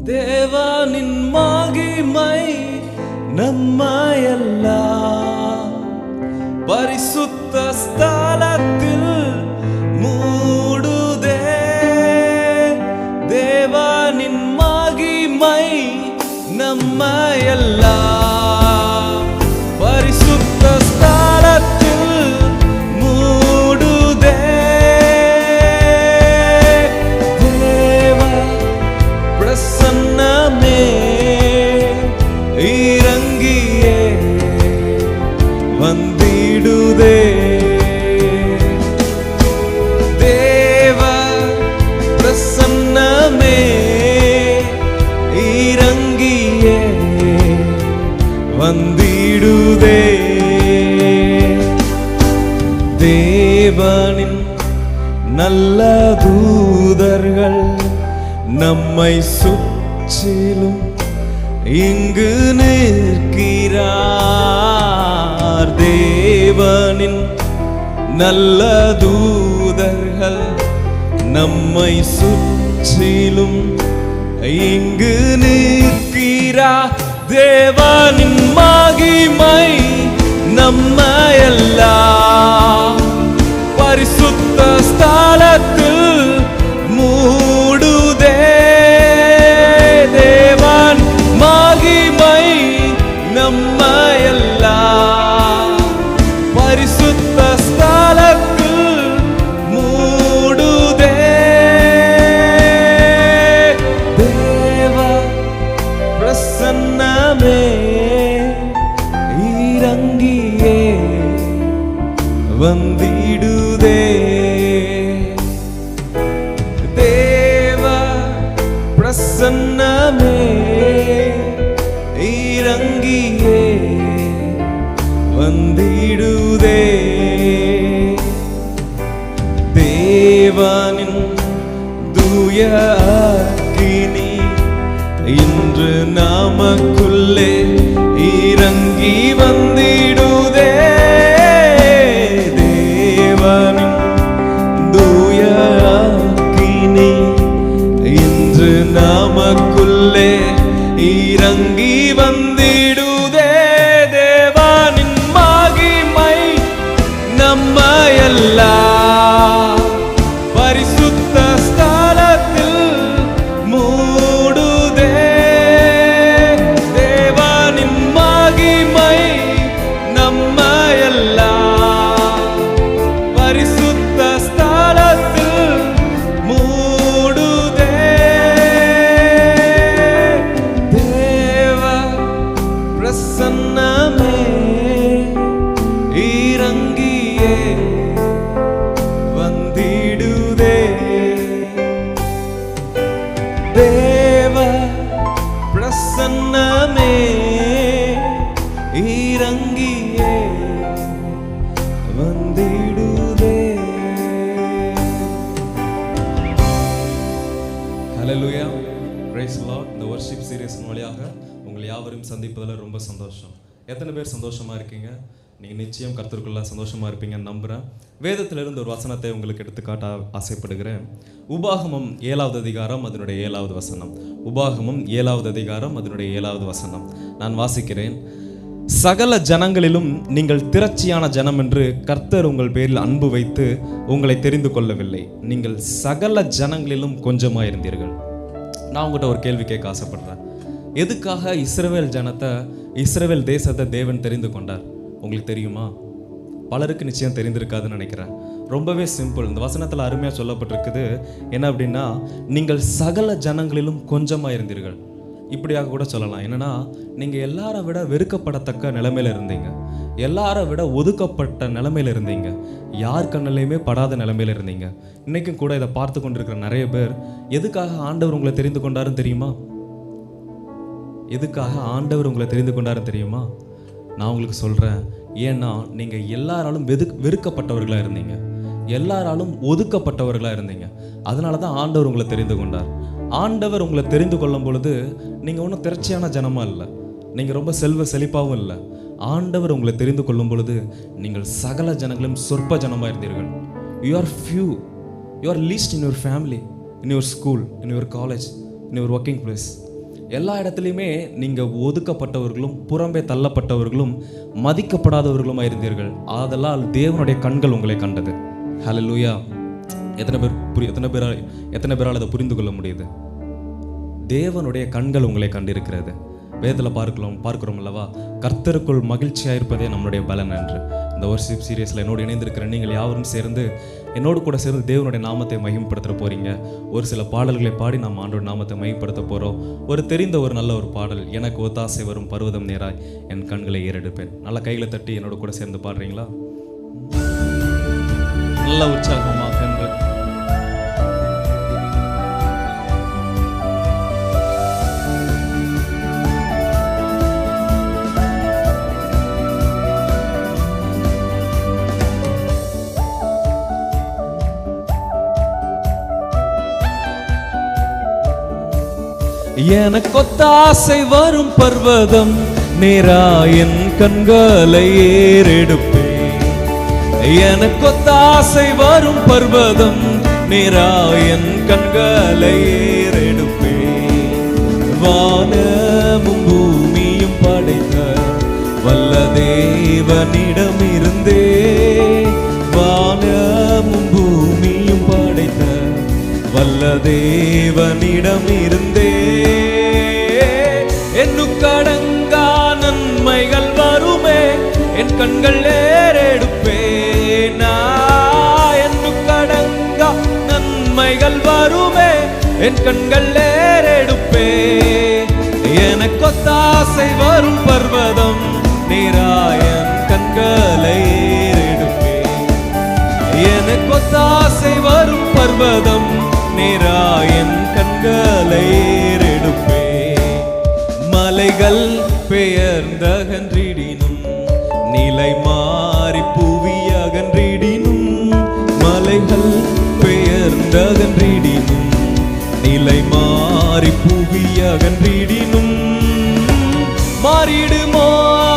தேவனின் மகிமை நம்மையெல்லாம் பரிசுத்த ஸ்தலத்தில் மூடுதே. தேவனின் மகிமை நம்மையெல்லாம் பரிசுத்த ஸ்தலத்தில் மூடுதே. தேவ பிரசன்னமே இறங்கியே வந்திடுதே. தேவ பிரசன்னமே இறங்கியே வந்திடுதே. தேவனின் நல்ல தூதர்கள் நம்மை சுற்றிலும் இங்கு நிற்கிறார். தேவனின் நல்ல தூதர்கள் நம்மை சுற்றிலும் இங்கு நிற்கிறார். தேவனின் மகிமை நம்மையெல்லாம் பரிசுத்த ஸ்தலத்தில் மூடுதே. தேவன் மகிமை நம்மையெல்லாம் பரிசுத்த ஸ்தலத்தில் மூடுதே. தேவ பிரசன்னமே இறங்கியே வந்திடுதே. தேவ பிரசன்னமே இறங்கியே வந்திடுதே. தேவனின் தூய அக்கினி இன்று நமக்குள்ளே இறங்கி வந்திடுதே. தேவனின் தூய அக்கினி இன்று நமக்குள்ளே இறங்கி வந்திடுதே. தேவனின் மகிமை நம்மையெல்லாம் பரிசுத்த ஸ்தலத்தில் மூடுதே. தேவனின் மகிமை நம்மையெல்லாம் பரிசுத்த ஸ்தலத்தில் மூடுதே. தேவ பிரசன்னமே இறங்கியே வந்திடுதே. தேவ பிரசன்னமே இறங்கியே வந்திடுதே. ஹல்லேலூயா, பிரைஸ் தி லார்ட். இந்த வர்ஷிப் சீரியஸின் வழியாக உங்களை யாவரையும் சந்திப்பதில் ரொம்ப சந்தோஷம். எத்தனை பேர் சந்தோஷமா இருக்கீங்க? நீங்கள் நிச்சயம் கர்த்தருக்குள்ள சந்தோஷமா இருப்பீங்கன்னு நம்புகிறேன். வேதத்திலிருந்து ஒரு வசனத்தை உங்களுக்கு எடுத்துக்காட்ட ஆசைப்படுகிறேன். உபாகமம் 7வது அதிகாரம் அதனுடைய 7வது வசனம். உபாகமம் 7வது அதிகாரம் அதனுடைய 7வது வசனம் நான் வாசிக்கிறேன். சகல ஜனங்களிலும் நீங்கள் திரட்சியான ஜனம் என்று கர்த்தர் உங்கள் பேரில் அன்பு வைத்து உங்களை தெரிந்து கொள்ளவில்லை. நீங்கள் சகல ஜனங்களிலும் கொஞ்சமாயிருந்தீர்கள். நான் உங்கள்கிட்ட ஒரு கேள்வி கேட்க ஆசைப்படுறேன். எதுக்காக இஸ்ரவேல் ஜனத்தை, இஸ்ரவேல் தேசத்தை தேவன் தெரிந்து கொண்டார்? உங்களுக்கு தெரியுமா? பலருக்கு நிச்சயம் தெரிந்திருக்காதுன்னு நினைக்கிறேன். ரொம்பவே சிம்பிள். இந்த வசனத்தில் அருமையாக சொல்லப்பட்டிருக்குது. என்ன அப்படின்னா, நீங்கள் சகல ஜனங்களிலும் கொஞ்சமாக இருந்தீர்கள். இப்படியாக கூட சொல்லலாம். என்னன்னா, நீங்கள் எல்லாரை விட வெறுக்கப்படத்தக்க நிலைமையில் இருந்தீங்க, எல்லாரை விட ஒதுக்கப்பட்ட நிலைமையில் இருந்தீங்க, யார் கண்ணிலையுமே படாத நிலைமையில் இருந்தீங்க. இன்னைக்கும் கூட இதை பார்த்து கொண்டிருக்கிற நிறைய பேர் எதுக்காக ஆண்டவர் உங்களை தெரிந்து கொண்டாருன்னு தெரியுமா? எதுக்காக ஆண்டவர் உங்களை தெரிந்து கொண்டாருன்னு தெரியுமா? நான் உங்களுக்கு சொல்கிறேன். ஏன்னா நீங்கள் எல்லாராலும் வெறுக்கப்பட்டவர்களாக இருந்தீங்க, எல்லாராலும் ஒதுக்கப்பட்டவர்களாக இருந்தீங்க. அதனால தான் ஆண்டவர் உங்களை தெரிந்து கொண்டார். ஆண்டவர் உங்களை தெரிந்து கொள்ளும் பொழுது நீங்கள் ஒன்றும் திரட்சியான ஜனமாக இல்லை, நீங்கள் ரொம்ப செல்வ செழிப்பாகவும் இல்லை. ஆண்டவர் உங்களை தெரிந்து கொள்ளும் பொழுது நீங்கள் சகல ஜனங்களும் சொற்ப ஜனமாக இருந்தீர்கள். You are few, you are least in your family, in your school, in your college, in your working place. எல்லா இடத்துலையுமே நீங்கள் ஒதுக்கப்பட்டவர்களும் புறம்பே தள்ளப்பட்டவர்களும் மதிக்கப்படாதவர்களுமாக இருந்தீர்கள். ஆதலால் தேவனுடைய கண்கள் உங்களை கண்டது. ஹல்லேலூயா. எத்தனை பேரால் அதை புரிந்து கொள்ள முடியுது? தேவனுடைய கண்கள் உங்களை கண்டிருக்கிறது. வேதத்தில் பார்க்கிறோம் அல்லவா, கர்த்தருக்குள் மகிழ்ச்சியாக இருப்பதே நம்மளுடைய பலன் என்று. இந்த வொர்ஷிப் சீரியஸில் என்னோடு இணைந்திருக்கிற நீங்கள் யாவரும் சேர்ந்து என்னோடு கூட சேர்ந்து தேவனுடைய நாமத்தை மகிமைப்படுத்த போகிறீங்க. ஒரு சில பாடல்களை பாடி நாம் ஆண்டோட நாமத்தை மகிமைப்படுத்த போகிறோம். தெரிந்த ஒரு நல்ல ஒரு பாடல், எனக்கு ஒத்தாசை வரும் பர்வதம் நேராய் என் கண்களை ஏறெடுப்பேன். நல்லா கைகளை தட்டி என்னோட கூட சேர்ந்து பாடுறீங்களா? நல்ல உற்சாகமாக என்று எனக்கொத்தாசை வரும் பர்வதம் நேராயன் கண்களை ஏறெடுப்பேன். எனக்கொத்தாசை வரும் பர்வதம் நேராயன் கண்களை ஏறெடுப்பேன். வானமும் பூமியும் படைத்த வல்ல தேவனிடமிருந்தே, வானமும் பூமியும் படைத்த வல்ல தேவனிடமிருந்தே எண்ணுக்கடங்கா நன்மைகள் வருமே என் கண்கள் ஏறெடுப்பேன். எண்ணுக்கடங்கா நன்மைகள் வருமே என் கண்கள் ஏறெடுப்பேன். எனக்கொத்தாசை வரும் பர்வதம் நேராயன் கண்களை ஏறெடுப்பேன். எனக்கொத்தாசை வரும் பர்வதம் நேராயன் கண்களை ஏறெடுப்பேன். மலைகள் பெயர்ந்தகன்றிடினும் நிலை மாறி புவி அகன்றிடினும், மலைகள் பெயர்ந்தகன்றிடினும் நிலை மாறி புவி அகன்றிடினும், மாறிடுமோ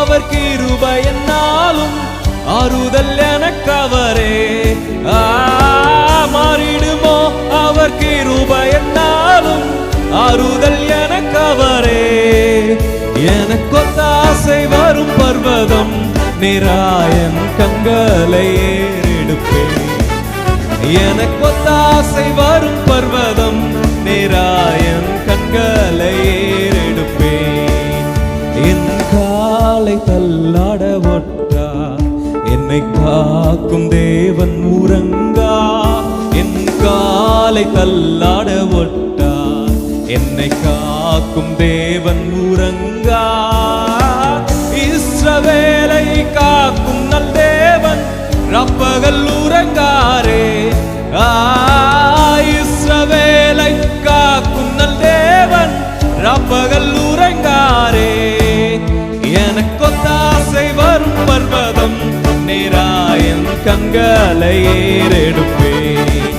அவர் கிருபை என்னாலும் ஆறுதல் எனக்கவரே. மாறிடுமோ அவர் கிருபை என்னாலும் ஆறுதல் எனக்கவரே. எனக்கொத்தாசை வரும் பர்வதம் நேராயன் கண்களை ஏறெடுப்பேன். எனக்கொத்தாசை வரும் பர்வதம் நேராயன் கண்களை ஏறெடுப்பேன். என் காலை தள்ளாட ஒட்டா என்னை காக்கும் தேவன் உறங்கா. என் காலை தள்ளாட ஒட்டா என்னை காக்கும் தேவன் உறங்கா. இஸ்ரவேலை காக்கும் நல் தேவன் ரப்பகல் உறங்காரே. இஸ்ரவேலை காக்கும் நல் தேவன் ரப்பகல் உறங்காரே. எனக்கொத்தாசை வரும் பர்வதம் நேராயன் கண்களை ஏறெடுப்பேன்.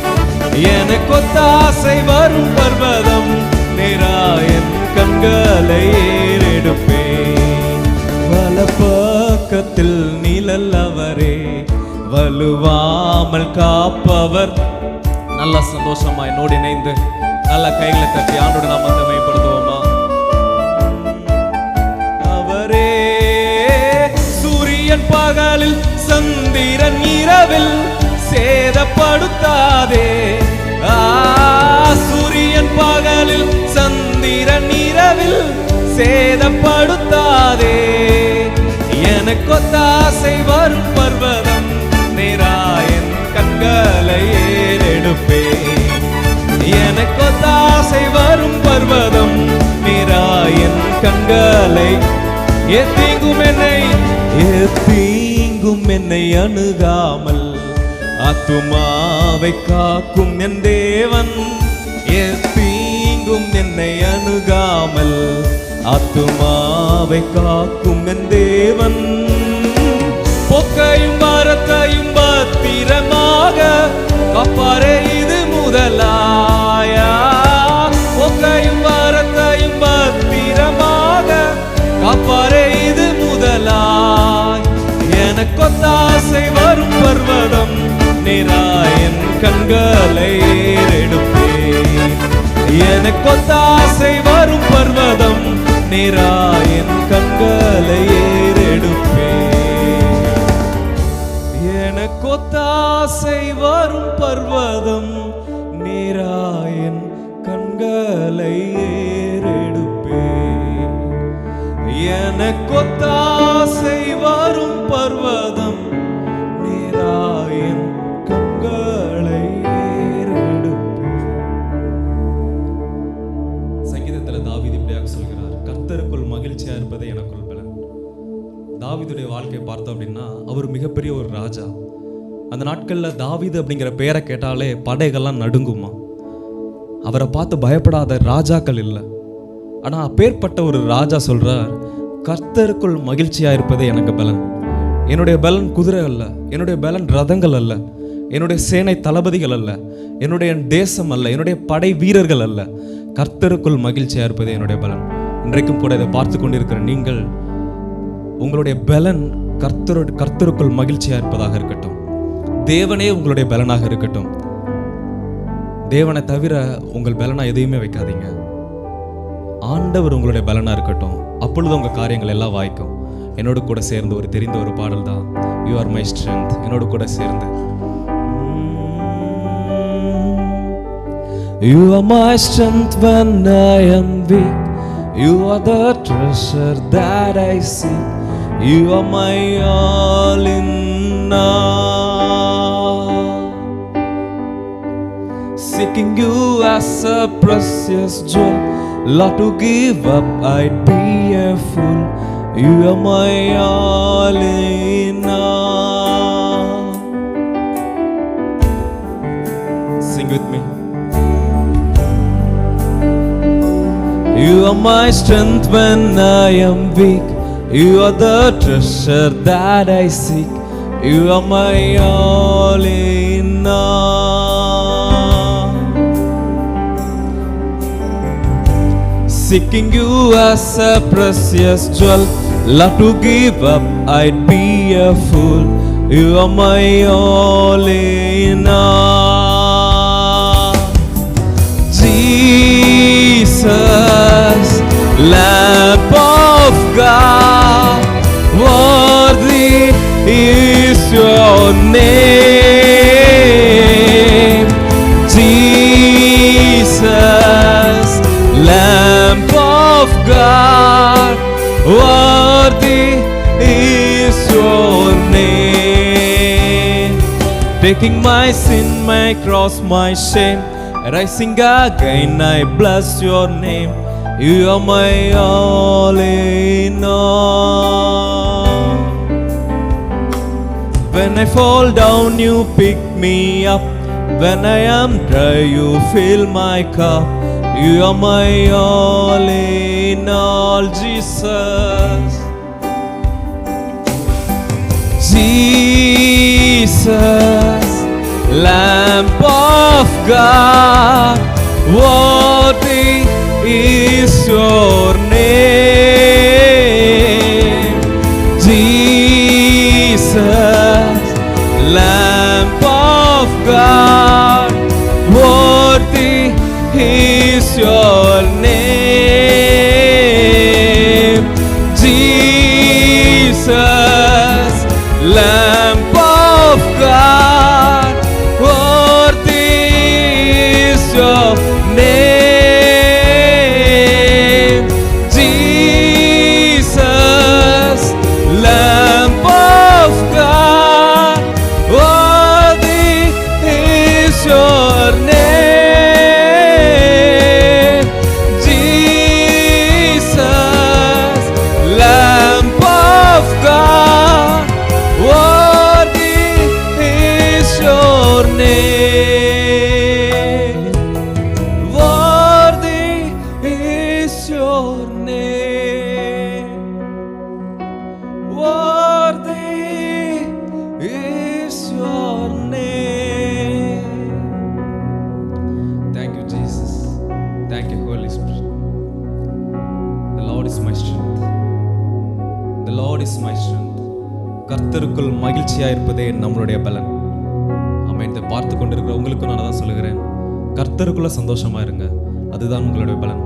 எனக்கொத்தாசை வரும் பர்வதம் நேராயன் கண்களை ஏறெடுப்பேன். வலப்பக்கத்தில் நிழல் அவரே, வலுவாமல் காப்பவர். நல்ல சந்தோஷமா என்னோடு இணைந்து நல்ல கைகளை தட்டி ஆண்டோட நாமத்தை மகிமைப்படுத்துவோமா? அவரே சூரியன் பகலில் சந்திரன் இரவில் சேதப்படுத்தாதே. சூரியன் பகலில் சந்திரன் இரவில் சேதப்படுத்தாதே. எனக்கொத்தாசை வரும் பர்வதம் நேராயன் கண்களை ஏறெடுப்பேன். எனக்கொத்தாசை வரும் பர்வதம் நேராயன் கண்களை. எத்தீங்கும் என்னை அணுகாமல் ஆத்துமாவை காக்கும் என் தேவன். எத்தீங்கும் என்னை அணுகாமல் ஆத்துமாவை காக்கும் என் தேவன். பொக்கையும் வரத்தையும் பத்திரமாக காப்பாரே இது முதலாயா. பொக்கையும் வரத்தையும் பத்திரமாக காப்பாரே இது முதலாய். எனக்கொத்தாசை வரும் பர்வதம் நேராயன் கண்களை ஏறெடுப்பேன். எனக்கொத்தாசை வரும் பர்வதம் நேராயின் கண்களை ஏறெடுப்பேன். எனக்கு ஒத்தாசை வரும் பர்வதம் நேராயின் கண்களை ஏறெடுப்பேன். எனக்கு ஒத்தாசை வரும் பர்வதம் நேராயின் கண்களை ஏறெடுப்பேன். சங்கீதத்தில் தாவீது இப்படியாக சொல்கிறார், கர்த்தருக்குள் மகிழ்ச்சியா இருப்பதே எனக்குள் பலன். தாவீதுடைய வாழ்க்கையை பார்த்தோம் அப்படின்னா அவர் மிகப்பெரிய ஒரு ராஜா. அந்த நாட்களில் தாவீது அப்படிங்கிற பெயரை கேட்டாலே படைகள்லாம் நடுங்குமா. அவரை பார்த்து பயப்படாத ராஜாக்கள் இல்லை. ஆனால் அப்பேற்பட்ட ஒரு ராஜா சொல்றார், கர்த்தருக்குள் மகிழ்ச்சியா இருப்பதே எனக்கு பலன். என்னுடைய பலன் குதிரை அல்ல, என்னுடைய பலன் ரதங்கள் அல்ல, என்னுடைய சேனை தளபதிகள் அல்ல, என்னுடைய தேசம் அல்ல, என்னுடைய படை வீரர்கள் அல்ல. கர்த்தருக்குள் மகிழ்ச்சியா இருப்பதே என்னுடைய பலன். இன்றைக்கும் கூட இதை பார்த்து கொண்டிருக்கிற நீங்கள், உங்களுடைய பலன் கர்த்தருக்குள் மகிழ்ச்சியா இருப்பதாக இருக்கட்டும். தேவனே உங்களுடைய பலனாக இருக்கட்டும். தேவனை தவிர உங்கள் பலனா எதையுமே வைக்காதீங்க. ஆண்டவர் உங்களுடைய பலனா இருக்கட்டும். அப்பொழுது உங்க காரியங்கள் எல்லாம் வாய்க்கும். என்னோடு கூட சேர்ந்து ஒரு தெரிந்த ஒரு பாடல் தான் யூ ஆர் மை ஸ்ட்ரென்த். என்னோடு கூட சேர்ந்து You are my strength when I am weak. You are the treasure that I seek. You are my all in all. Seeking you as a precious jewel, Lord, to give up I'd be a fool. You are my all in all. Sing with me. You are my strength when I am weak. You are the treasure that I seek. You are my all in all. Seeking you as a precious jewel, Love to give up, I'd be a fool. You are my all in all. Jesus, Lamb of God, worthy is your name. Jesus, Lamb of God, worthy is your name. Taking my sin, my cross, my shame, rising again, I bless your name. You are my all in all. When I fall down, you pick me up. When I am dry, you fill my cup. You are my all in all, Jesus. Jesus, Lamb of God, worthy is your name. Jesus, Lamb of God, worthy is your name. Jesus, Lamb of God, worthy is your name. Jesus, Lamb of God, worthy is your name. Jesus, Lamb of God, worthy is your name. Worthy is your name. Worthy is your name. Thank you, Jesus. Thank you, Holy Spirit. The Lord is my strength. The Lord is my strength. கர்த்தருக்குள் மகிழ்ச்சியா இருப்பதே நம்மளுடைய பலன். ஆமென். இதை பார்த்து கொண்டிருக்கிற உங்களுக்கும் நான் தான் சொல்லுகிறேன், கர்த்தருக்குள்ள சந்தோஷமா இருங்க. அதுதான் உங்களுடைய பலன்.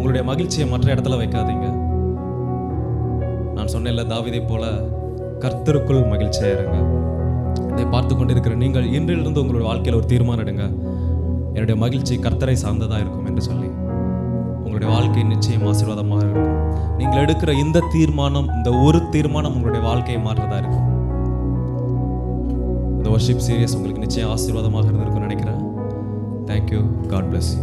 உங்களுடைய மகிழ்ச்சியை மற்ற இடத்துல வைக்காதீங்க. நான் சொன்னேன்ல, தாவீதை போல கர்த்தருக்குள் மகிழ்ச்சியாக இருங்க. இதை பார்த்து கொண்டிருக்கிற நீங்கள் இன்றிலிருந்து உங்களுடைய வாழ்க்கையில் ஒரு தீர்மானம் எடுங்க, என்னுடைய மகிழ்ச்சி கர்த்தரை சார்ந்ததாக இருக்கும் என்று சொல்லி. உங்களுடைய வாழ்க்கை நிச்சயம் ஆசீர்வாதமாக இருக்கும். நீங்கள் எடுக்கிற இந்த தீர்மானம், இந்த ஒரு தீர்மானம் உங்களுடைய வாழ்க்கையை மாற்றதா இருக்கும். இந்த வர்ஷிப் சீரியஸ் உங்களுக்கு நிச்சயம் ஆசீர்வாதமாக இருந்திருக்கும்னு நினைக்கிறேன். தேங்க்யூ. God bless you.